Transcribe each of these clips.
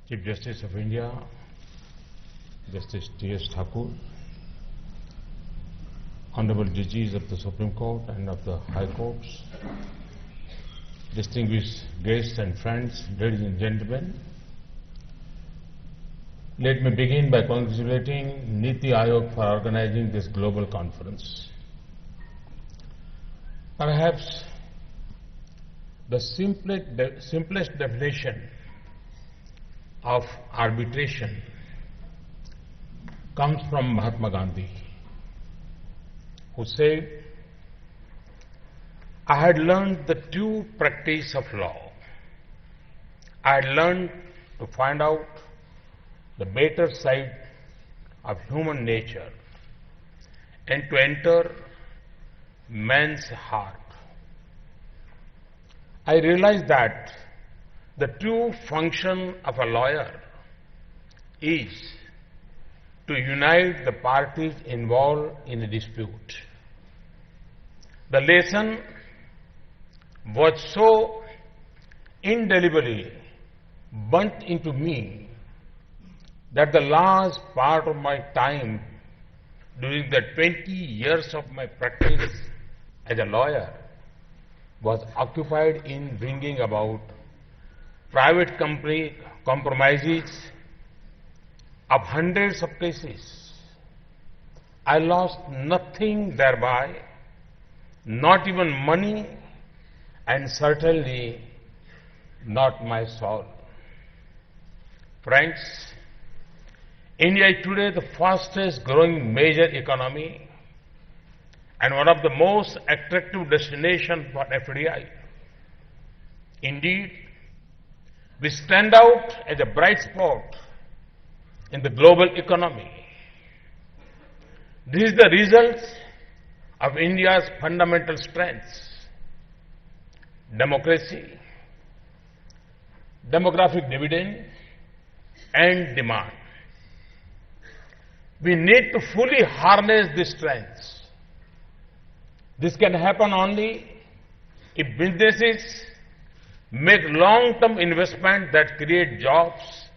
Chief Justice of India, Justice T.S. Thakur, Honorable Judges of the Supreme Court and of the High Courts, distinguished guests and friends, ladies and gentlemen, let me begin by congratulating Niti Aayog for organizing this global conference. Perhaps the simplest definition of arbitration comes from Mahatma Gandhi, who said, "I had learned the true practice of law. I had learned to find out the better side of human nature and to enter man's heart. I realized that the true function of a lawyer is to unite the parties involved in a dispute. The lesson was so indelibly burnt into me that the last part of my time during the 20 years of my practice as a lawyer was occupied in bringing about private company compromises of hundreds of cases. I lost nothing thereby, not even money, and certainly not my soul." Friends, India is today the fastest growing major economy and one of the most attractive destinations for FDI. Indeed, we stand out as a bright spot in the global economy. This is the result of India's fundamental strengths: democracy, demographic dividend, and demand. We need to fully harness these strengths. This can happen only if businesses make long-term investment that create jobs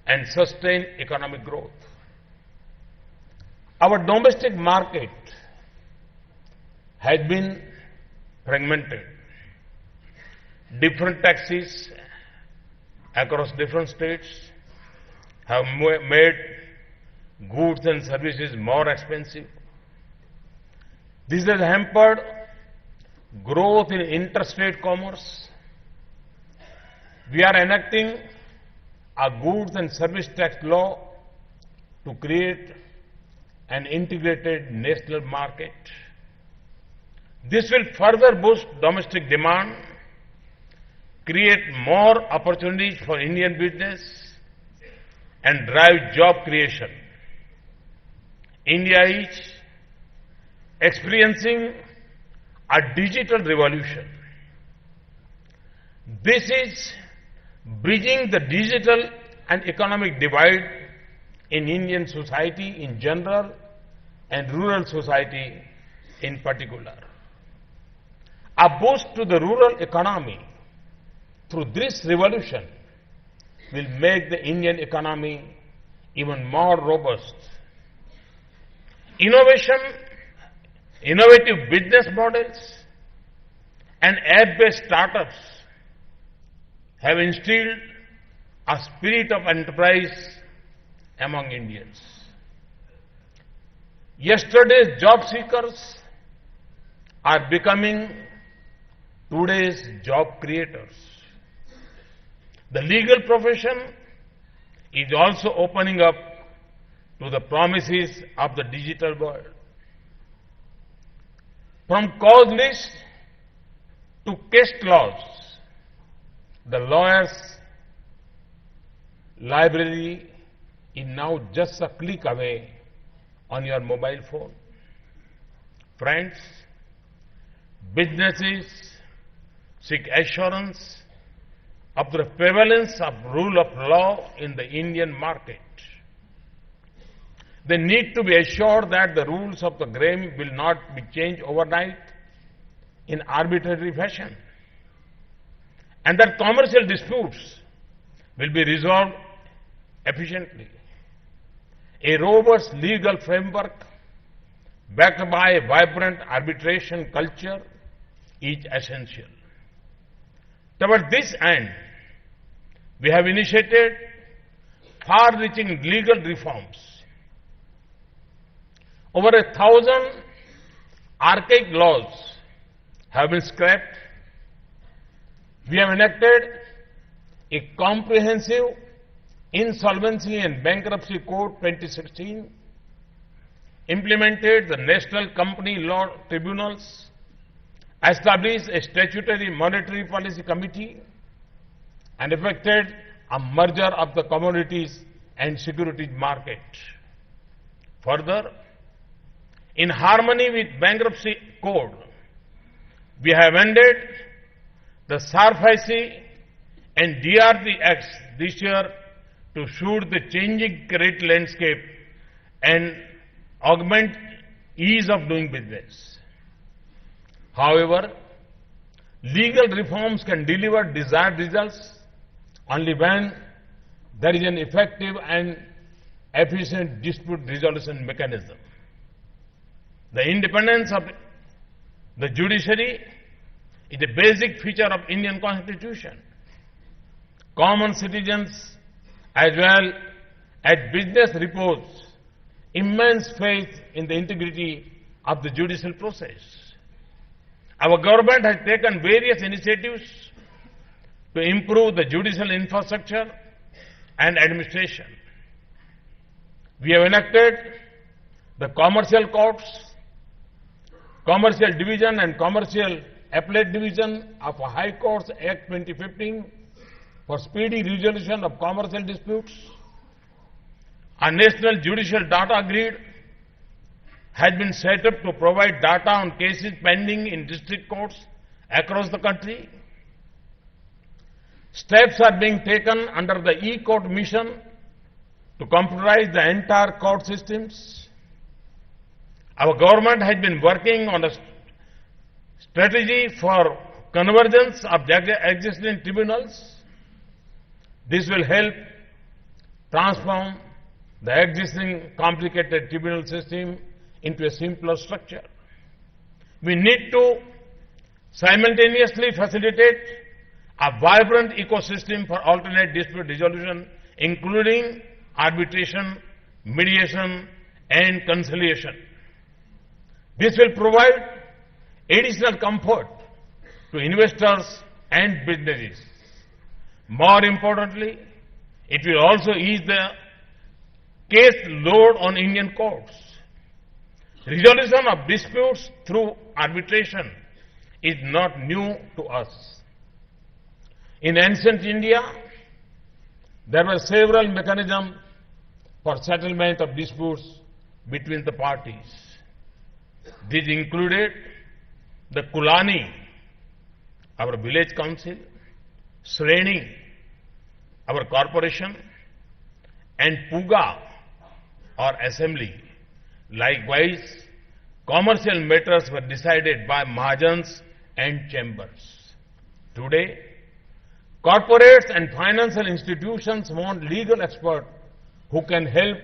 and sustain economic growth. Our domestic market has been fragmented. Different taxes across different states have made goods and services more expensive. This has hampered growth in interstate commerce. We are enacting a goods and service tax law to create an integrated national market. This will further boost domestic demand, create more opportunities for Indian business, and drive job creation. India is experiencing a digital revolution. This is bridging the digital and economic divide in Indian society in general and rural society in particular. A boost to the rural economy through this revolution will make the Indian economy even more robust. Innovative business models and app-based startups have instilled a spirit of enterprise among Indians. Yesterday's job seekers are becoming today's job creators. The legal profession is also opening up to the promises of the digital world. From cause list to case laws, the lawyer's library is now just a click away on your mobile phone. Friends, businesses seek assurance of the prevalence of rule of law in the Indian market. They need to be assured that the rules of the game will not be changed overnight in arbitrary fashion, and that commercial disputes will be resolved efficiently. A robust legal framework backed by a vibrant arbitration culture is essential. Toward this end, we have initiated far-reaching legal reforms. Over 1,000 archaic laws have been scrapped. We have enacted a comprehensive Insolvency and Bankruptcy Code 2016, implemented the National Company Law Tribunals, established a statutory monetary policy committee, and effected a merger of the commodities and securities market. Further, in harmony with Bankruptcy Code, we have amended the SARFAESI and DRT Acts this year to suit the changing credit landscape and augment ease of doing business. However, legal reforms can deliver desired results only when there is an effective and efficient dispute resolution mechanism. The independence of the judiciary is a basic feature of Indian Constitution. Common citizens as well as business repose immense faith in the integrity of the judicial process. Our government has taken various initiatives to improve the judicial infrastructure and administration. We have enacted the Commercial Courts, Commercial Division and Commercial Appellate Division of High Courts Act 2015 for speedy resolution of commercial disputes. A National Judicial Data Grid has been set up to provide data on cases pending in district courts across the country. Steps are being taken under the e-court mission to computerize the entire court systems. Our government has been working on a strategy for convergence of existing tribunals. This will help transform the existing complicated tribunal system into a simpler structure. We need to simultaneously facilitate a vibrant ecosystem for alternate dispute resolution, including arbitration, mediation, and conciliation. This will provide additional comfort to investors and businesses. More importantly, it will also ease the case load on Indian courts. Resolution of disputes through arbitration is not new to us. In ancient India, there were several mechanisms for settlement of disputes between the parties. These included the Kulani, our village council, Sreni, our corporation, and Puga, or assembly. Likewise, commercial matters were decided by Mahajans and chambers. Today, corporates and financial institutions want legal experts who can help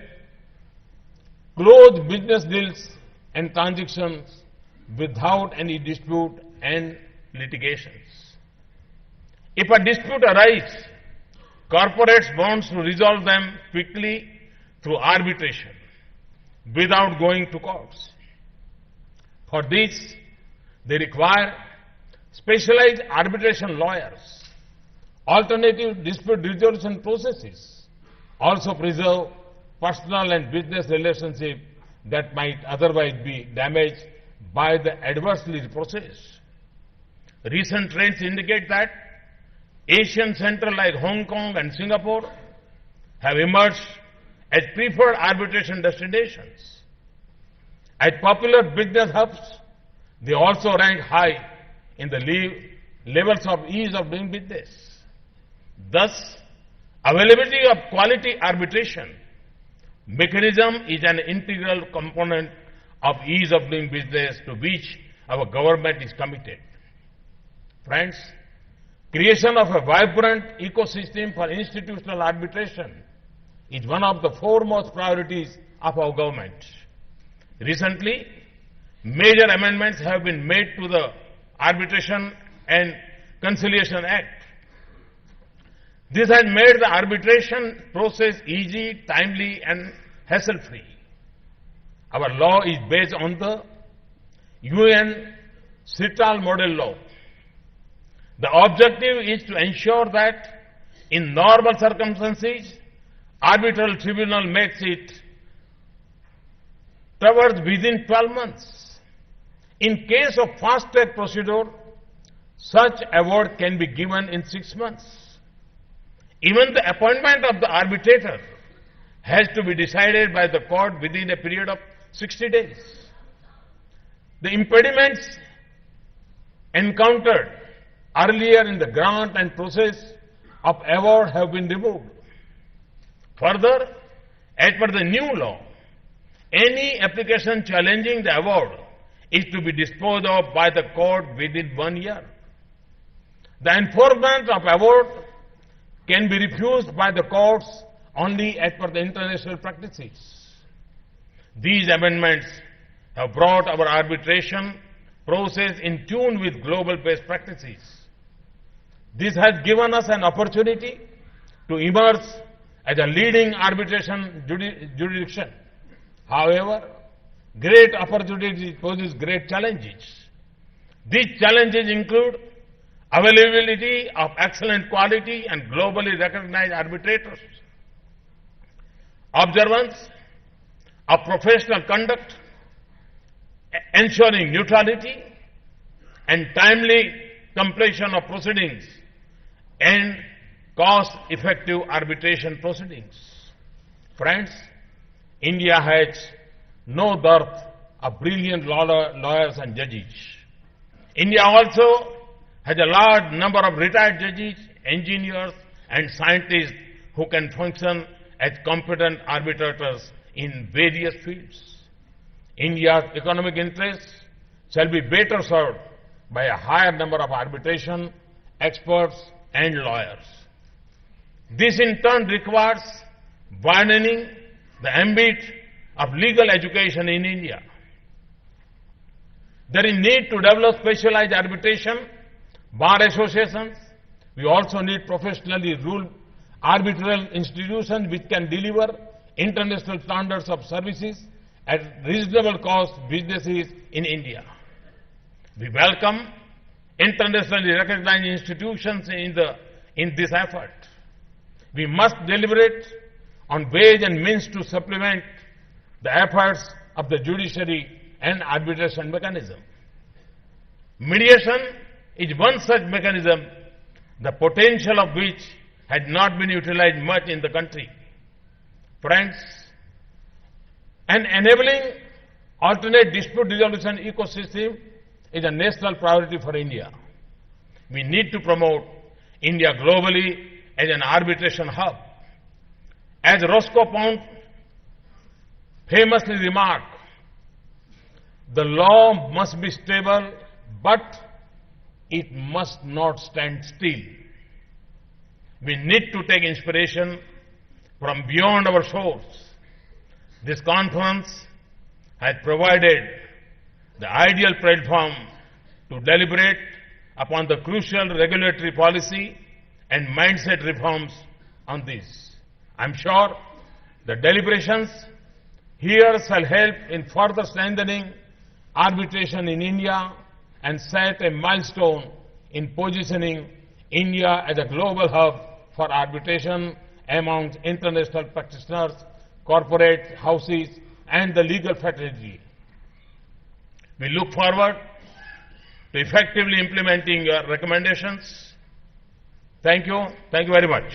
close business deals and transactions without any dispute and litigations. If a dispute arises, corporates want to resolve them quickly through arbitration without going to courts. For this, they require specialized arbitration lawyers. Alternative dispute resolution processes also preserve personal and business relationships that might otherwise be damaged by the adversely process. Recent trends indicate that Asian centers like Hong Kong and Singapore have emerged as preferred arbitration destinations. As popular business hubs, they also rank high in the levels of ease of doing business. Thus, availability of quality arbitration mechanism is an integral component of ease of doing business to which our government is committed. Friends, creation of a vibrant ecosystem for institutional arbitration is one of the foremost priorities of our government. Recently, major amendments have been made to the Arbitration and Conciliation Act. This has made the arbitration process easy, timely, and hassle-free. Our law is based on the UN CITAL model law. The objective is to ensure that in normal circumstances, arbitral tribunal makes it towards within 12 months. In case of fast-track procedure, such award can be given in 6 months. Even the appointment of the arbitrator has to be decided by the court within a period of 60 days. The impediments encountered earlier in the grant and process of award have been removed. Further, as per the new law, any application challenging the award is to be disposed of by the court within 1 year. The enforcement of award can be refused by the courts only as per the international practices. These amendments have brought our arbitration process in tune with global best practices. This has given us an opportunity to emerge as a leading arbitration jurisdiction. However, great opportunities poses great challenges. These challenges include availability of excellent quality and globally recognized arbitrators, observance of professional conduct, ensuring neutrality and timely completion of proceedings, and cost-effective arbitration proceedings. Friends, India has no dearth of brilliant lawyers and judges. India also has a large number of retired judges, engineers, and scientists who can function as competent arbitrators in various fields. India's economic interests shall be better served by a higher number of arbitration experts and lawyers. This in turn requires widening the ambit of legal education in India. There is need to develop specialized arbitration, bar associations. We also need professionally ruled arbitral institutions which can deliver international standards of services at reasonable cost businesses in India. We welcome internationally recognized institutions in this effort. We must deliberate on ways and means to supplement the efforts of the judiciary and arbitration mechanism. Mediation is one such mechanism, the potential of which had not been utilized much in the country. Friends, an enabling alternate dispute resolution ecosystem is a national priority for India. We need to promote India globally as an arbitration hub. As Roscoe Pound famously remarked, the law must be stable, but it must not stand still. We need to take inspiration from beyond our shores. This conference has provided the ideal platform to deliberate upon the crucial regulatory policy and mindset reforms on this. I am sure the deliberations here shall help in further strengthening arbitration in India and set a milestone in positioning India as a global hub for arbitration among international practitioners, corporate houses, and the legal fraternity. We look forward to effectively implementing your recommendations. Thank you. Thank you very much.